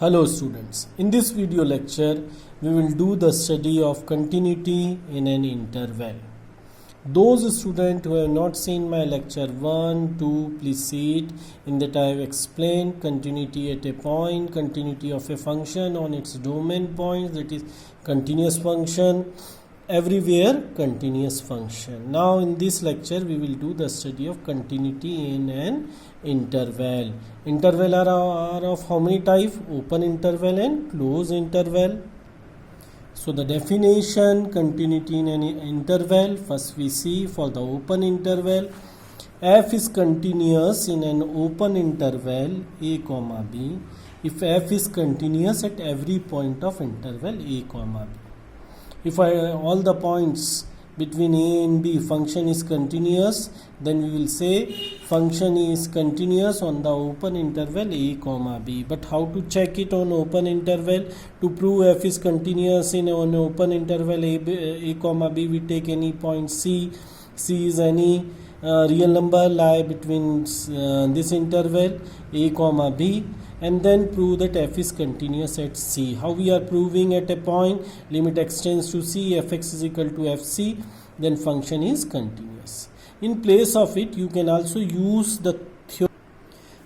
Hello students, in this video lecture we will do the study of continuity in an interval. Those students who have not seen my lecture 1, 2, please see it. In that I have explained continuity at a point, continuity of a function on its domain points, that is continuous function, everywhere continuous function. Now in this lecture we will do the study of continuity in an interval. Interval are of how many type? Open interval and close interval. So the definition continuity in an interval, first we see for the open interval, f is continuous in an open interval a comma b if f is continuous at every point of interval a comma b. If all the points between a and b function is continuous, then we will say function is continuous on the open interval a comma b. But how to check it on open interval? To prove f is continuous in an open interval a comma b, we take any point c. C is any real number lie between this interval a comma b, and then prove that f is continuous at c. How we are proving? At a point limit extends to c, fx is equal to fc, then function is continuous. In place of it you can also use the theorem.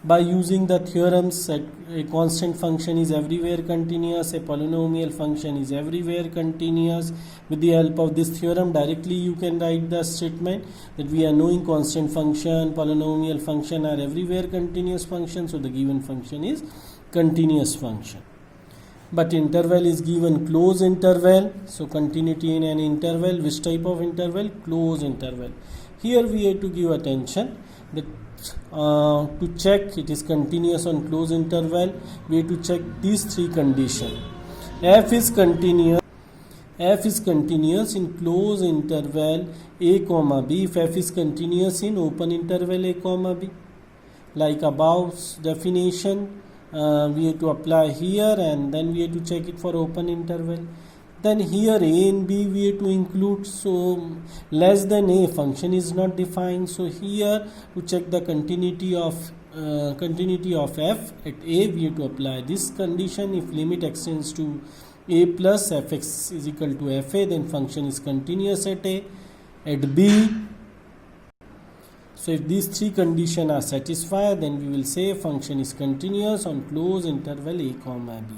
By using the theorems that a constant function is everywhere continuous, a polynomial function is everywhere continuous. With the help of this theorem directly you can write the statement that we are knowing constant function, polynomial function are everywhere continuous function, so the given function is continuous function. But interval is given close interval, so continuity in an interval, which type of interval? Close interval. Here we have to give attention that to check it is continuous on close interval, we have to check these three conditions. F is continuous in close interval a comma b if f is continuous in open interval a comma b. Like above definition we have to apply here, and then we have to check it for open interval. Then here a and b we have to include, so less than a function is not defined, so here to check the continuity of f at a we have to apply this condition. If limit extends to a plus fx is equal to fa, then function is continuous at a. At b, so if these three conditions are satisfied, then we will say function is continuous on close interval a comma b.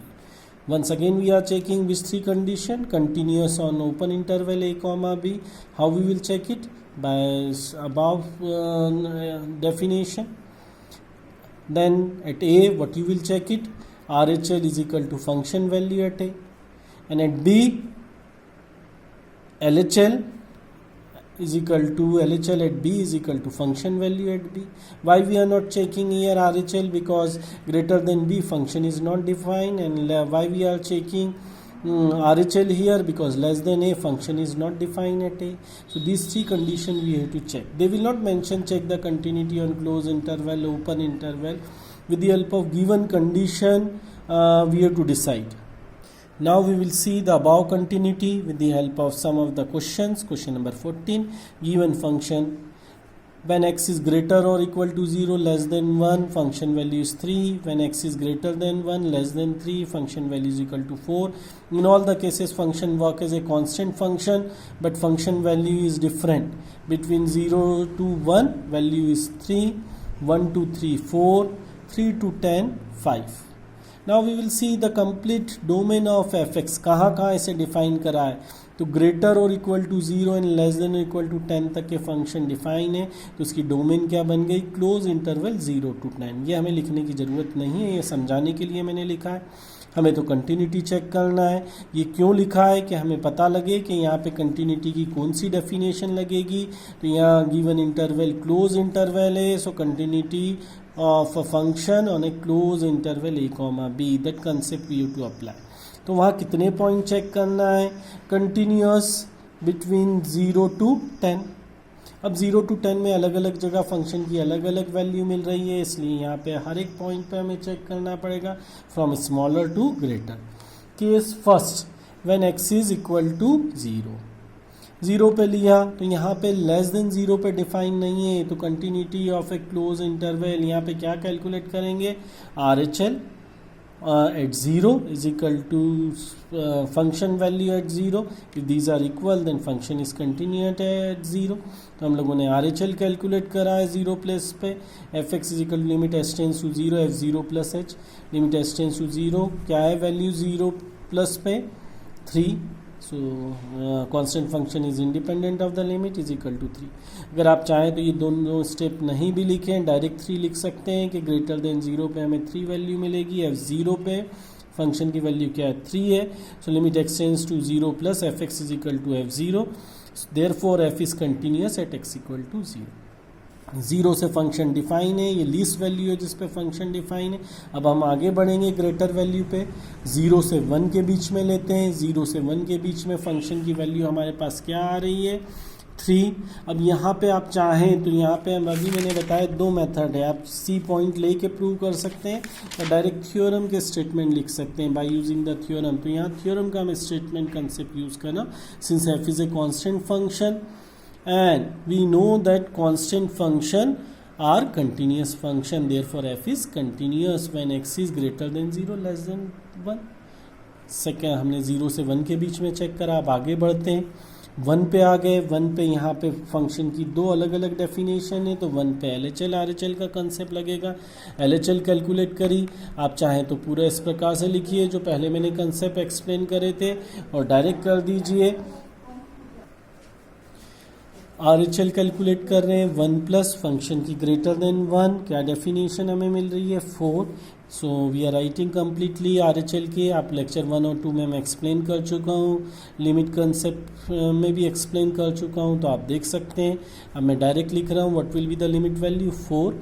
Once again we are checking which three condition? Continuous on open interval a comma b. How we will check it? By above definition. Then at a what you will check it? RHL is equal to function value at a, and at b LHL is equal to LHL at b is equal to function value at b. Why we are not checking here RHL? Because greater than b function is not defined. And why we are checking RHL here? Because less than a function is not defined at a. So these three conditions we have to check. They will not mention check the continuity on close interval, open interval. With the help of given condition we have to decide. Now we will see the above continuity with the help of some of the questions. Question number 14, given function when x is greater or equal to 0 less than 1 function value is 3, when x is greater than 1 less than 3 function value is equal to 4. In all the cases function work as a constant function, but function value is different. Between 0 to 1 value is 3, 1 to 3 4, 3 to 10 5. Now we will see the complete domain of fx. कहाँ इसे define करा है? तो greater और equal to 0 and less than equal to 10 तक के function define है, तो उसकी डोमेन क्या बन गई? Close interval 0 to 10. ये हमें लिखने की ज़रूरत नहीं है, ये समझाने के लिए मैंने लिखा है. हमें तो कंटिन्यूटी चेक करना है. ये क्यों लिखा है? कि हमें पता लगे कि यहाँ पे कंटिन्यूटी की कौन सी डेफिनेशन लगेगी. तो यहाँ गिवन इंटरवल क्लोज इंटरवल है, सो continuity of a function on a closed interval a comma b, that concept we have to apply. तो वहाँ कितने पॉइंट चेक करना है? Continuous between 0 to 10. अब 0 to 10 में अलग अलग जगह फंक्शन की अलग अलग वैल्यू मिल रही है, इसलिए यहाँ पे हर एक पॉइंट पे हमें चेक करना पड़ेगा from smaller to greater. Case first, when x is equal to 0. 0 पे लिया तो यहाँ पे लेस देन 0 पे डिफाइन नहीं है, तो continuity of A close interval यहाँ पे क्या कैलकुलेट करेंगे? RHL at 0 is equal to function value at 0. If these are equal then function is continuous at 0. तो हम लोगों ने RHL कैलकुलेट करा है 0 प्लस पे. fx is equal to limit h tends to 0 f0 plus h. Limit h tends to 0 क्या है value 0 plus पे 3. So constant function is independent of the limit is equal to 3. अगर आप चाहें तो ये दोनों स्टेप नहीं भी लिखें, डायरेक्ट 3 लिख सकते हैं कि ग्रेटर देन 0 पे हमें 3 वैल्यू मिलेगी. f0 पे फंक्शन की वैल्यू क्या है 3 है. So limit x tends to 0 plus fx is equal to f0. Therefore f is continuous at x equal to 0. 0 से फंक्शन डिफाइन है, ये लीस्ट वैल्यू है जिस पे फंक्शन डिफाइन है. अब हम आगे बढ़ेंगे ग्रेटर वैल्यू पे. 0 से 1 के बीच में लेते हैं. 0 से 1 के बीच में फंक्शन की वैल्यू हमारे पास क्या आ रही है 3. अब यहाँ पे आप चाहें तो यहाँ पे हम अभी मैंने बताया 2 मेथड है. आप सी पॉइंट लेके प्रूव कर सकते हैं और डायरेक्ट थ्योरम के स्टेटमेंट लिख सकते हैं बाय यूजिंग द थ्योरम. तो यहाँ थ्योरम का हमें स्टेटमेंट कंसेप्ट यूज़ करना. Since F is a constant function and we know that constant function are continuous function, therefore f is continuous when x is greater than 0 less than 1. Second हमने 0 से 1 के बीच में check करा. अब आगे बढ़ते हैं. 1 पे आ गए. 1 पे यहाँ पे फंक्शन की 2 अलग अलग डेफिनेशन है. तो 1 पे LHL RHL का कंसेप्ट लगेगा. LHL कैलकुलेट करी. आप चाहें तो पूरा इस प्रकार से लिखिए जो पहले मैंने कंसेप्ट एक्सप्लेन करे थे और डायरेक्ट कर दीजिए. RHL कैलकुलेट कर रहे हैं 1 प्लस फंक्शन की ग्रेटर देन 1. क्या डेफिनेशन हमें मिल रही है 4. So we are writing completely RHL के. आप लेक्चर 1 और 2 में मैं एक्सप्लेन कर चुका हूँ. लिमिट कंसेप्ट में भी एक्सप्लेन कर चुका हूँ तो आप देख सकते हैं. अब मैं डायरेक्ट लिख रहा हूँ what will be the limit value 4.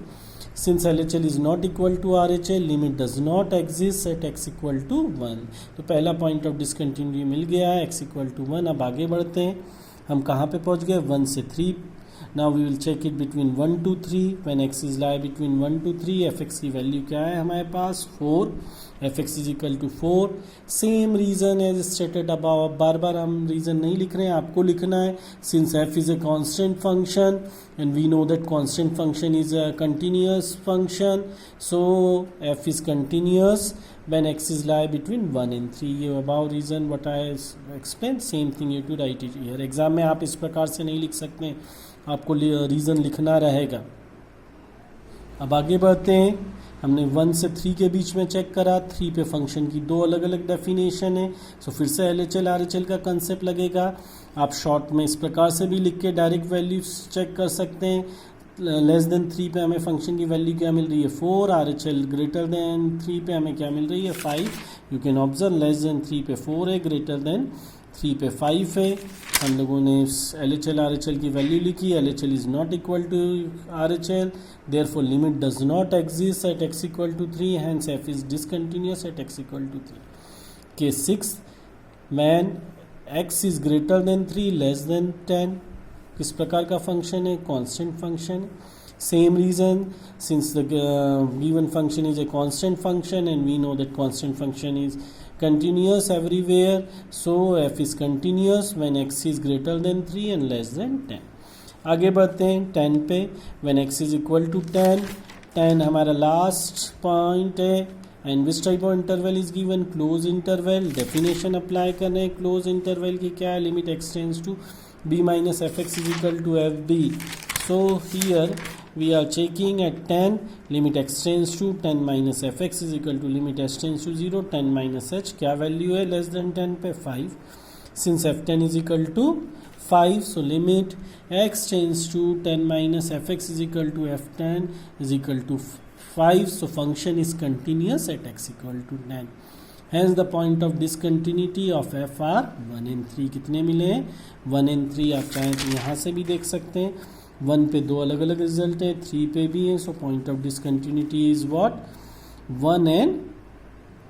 Since LHL is not equal to RHL limit does not exist at x equal to 1. तो पहला पॉइंट ऑफ डिसकंटिन्यूटी मिल गया है x इक्वल टू 1. अब आगे बढ़ते हैं. हम कहाँ पे पहुँच गए 1 से 3. Now we will check it between 1 to 3. When x is lie between 1 to 3 fx की वैल्यू क्या है हमारे पास 4. fx is equal to 4. Same reason as stated above. अब बार बार हम रीज़न नहीं लिख रहे हैं, आपको लिखना है. Since f is a constant function and we know that constant function is a continuous function. So f is continuous when x is lie between 1 and 3. ये above reason what I explained, same thing you to write it here. Exam में आप इस प्रकार से नहीं लिख सकते, आपको रीज़न लिखना रहेगा. अब आगे बढ़ते हैं. हमने 1 से 3 के बीच में चेक करा. 3 पे फंक्शन की 2 अलग अलग डेफिनेशन है. सो फिर से LHL RHL का कंसेप्ट लगेगा. आप शॉर्ट में इस प्रकार से भी लिख के डायरेक्ट वैल्यूज चेक कर सकते हैं. लेस देन 3 पे हमें फंक्शन की वैल्यू क्या मिल रही है 4. RHL ग्रेटर देन 3 पे हमें क्या मिल रही है 5. You can observe less than 3 पे 4 है, ग्रेटर देन 3 पे 5 है. हम लोगों ने LHL RHL की वैल्यू लिखी. LHL is not equal to RHL, therefore limit does not exist at x equal to 3. Hence f is discontinuous at x equal to 3. Case 6 when x is greater than 3 less than 10. किस प्रकार का function है constant function. Same reason since the given function is a constant function and we know that constant function is continuous everywhere. So f is continuous when x is greater than 3 and less than 10. आगे बढ़ते हैं 10 पे. when x is equal to 10, 10 हमारा last point है. And which type of interval is given close interval. Definition apply करना है close interval की. क्या है limit x tends to b minus fx is equal to fb. So here we are checking at 10 limit x tends to 10 minus fx is equal to limit h tends to 0 10 minus h. क्या value है less than 10 पे 5. Since f10 is equal to 5 so limit x tends to 10 minus fx is equal to f10 is equal to 5. So function is continuous at x equal to 10. Hence the point of discontinuity of f are 1 and 3. कितने मिले हैं 1 and 3. आप चाहें तो यहाँ से भी देख सकते हैं. 1 पे 2 अलग अलग रिजल्ट है, 3 पे भी है. So point of discontinuity is what 1 and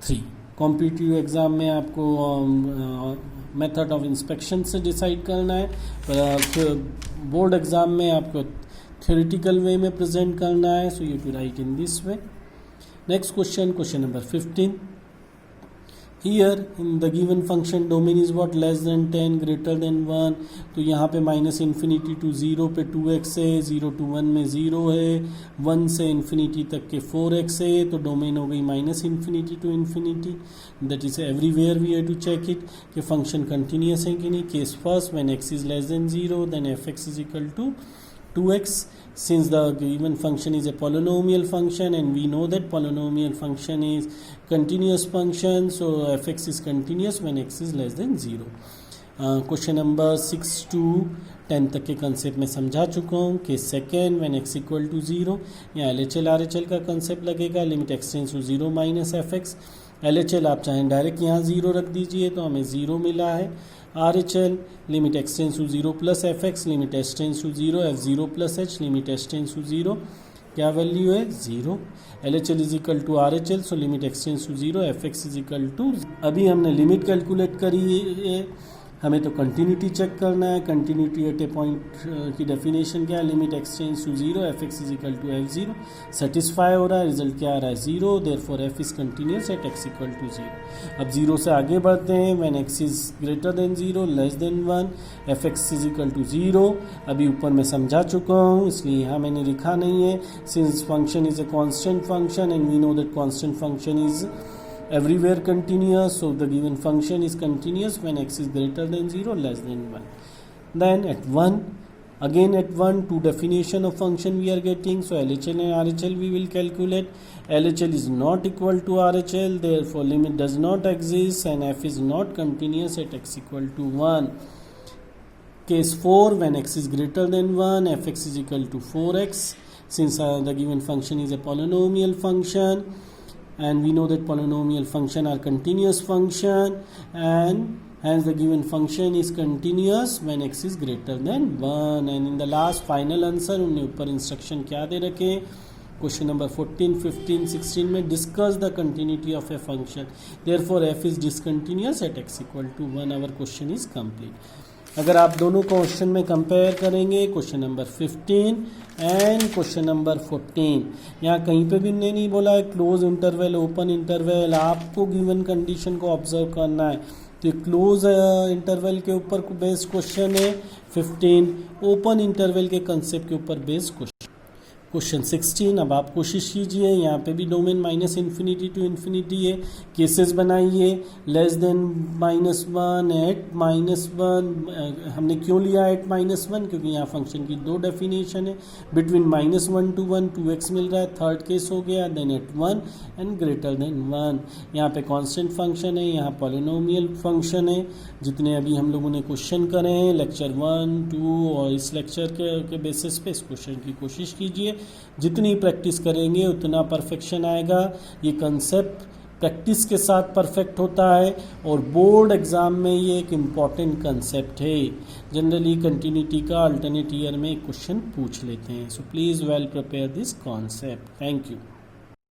3. Competitive exam में आपको मेथड ऑफ इंस्पेक्शन से डिसाइड करना है, पर बोर्ड एग्जाम में आपको थ्योरेटिकल वे में प्रेजेंट करना है. So you to write in this way. Next question, question number 15. Here in the given function domain is what, less than 10 greater than 1, तो यहाँ पे माइनस इन्फिनिटी टू 0 पे 2x है, 0 to 1 में 0 है, 1 से इन्फिनिटी तक के 4x है, तो डोमेन हो गई minus infinity to infinity. That is everywhere we have to check it कि फंक्शन कंटिन्यूस है कि नहीं. Case first, when x is less than 0 then fx is equal to 2x. Since the given function is a polynomial function and we know that polynomial function is continuous function, so fx is continuous when x is less than 0. Question number 6 to 10 तक के concept में समझा चुका हूँ कि second when x equal to 0, यहाँ LHL RHL का concept लगेगा. Limit x tends to 0 minus fx. LHL आप चाहें डायरेक्ट यहाँ 0 रख दीजिए तो हमें 0 मिला है. RHL limit x tends to 0 plus fx, limit h tends to 0 f0 plus h, limit h tends to 0, क्या वैल्यू है 0. LHL is equal to RHL, so limit x tends to 0 fx is equal to. अभी हमने limit calculate करी है, हमें तो continuity check करना है. कंटिन्यूटी एट ए पॉइंट की डेफिनेशन क्या है, limit x tends to 0 fx is equal to f0. Satisfy हो रहा है, रिजल्ट क्या आ रहा है 0, therefore f is continuous at x equal to 0. अब 0 से आगे बढ़ते हैं. When x is greater than 0 less than 1 fx is equal to 0. अभी ऊपर मैं समझा चुका हूँ इसलिए यहाँ मैंने लिखा नहीं है. Since function is a constant function and we know that constant function is everywhere continuous, so the given function is continuous when x is greater than 0 less than 1. Then at 1, again at 1, two definition of function we are getting, so LHL and RHL we will calculate. LHL is not equal to RHL, therefore limit does not exist and f is not continuous at x equal to 1. Case 4, when x is greater than 1 fx is equal to 4x. Since the given function is a polynomial function and we know that polynomial function are continuous function and hence the given function is continuous when x is greater than 1. and in the last final answer उन्होंने ऊपर instruction क्या दे रखे, question number 14, 15, 16 में discuss the continuity of a function, therefore f is discontinuous at x equal to 1. Our question is complete. अगर आप दोनों question में compare करेंगे question number 15 and question number 14, यहाँ कहीं पे भी नहीं बोला है क्लोज इंटरवल ओपन इंटरवल. आपको गिवन कंडीशन को ऑब्जर्व करना है. तो क्लोज इंटरवल के ऊपर बेस्ड क्वेश्चन है 15, ओपन इंटरवल के कंसेप्ट के ऊपर बेस्ड क्वेश्चन. क्वेश्चन 16, अब आप कोशिश कीजिए, यहाँ पे भी domain minus infinity to infinity है. केसेस बनाइए, लेस देन -1 एट -1. हमने क्यों लिया एट -1, क्योंकि यहाँ फंक्शन की दो डेफिनेशन है. बिटवीन -1 to 1 2x मिल रहा है, थर्ड केस हो गया. Then at 1 and greater than 1. यहाँ पे कांस्टेंट फंक्शन है, यहाँ पॉलिनोमियल फंक्शन है. जितने अभी हम लोगों ने क्वेश्चन करे हैं लेक्चर 1, 2 और इस लेक्चर के बेसिस पे इस क्वेश्चन की कोशिश कीजिए. जितनी प्रैक्टिस करेंगे उतना परफेक्शन आएगा. ये कंसेप्ट प्रैक्टिस के साथ परफेक्ट होता है और बोर्ड एग्जाम में ये एक इम्पॉर्टेंट कंसेप्ट है. जनरली कंटिन्यूटी का अल्टरनेट ईयर में क्वेश्चन पूछ लेते हैं. So please well prepare this concept. Thank you.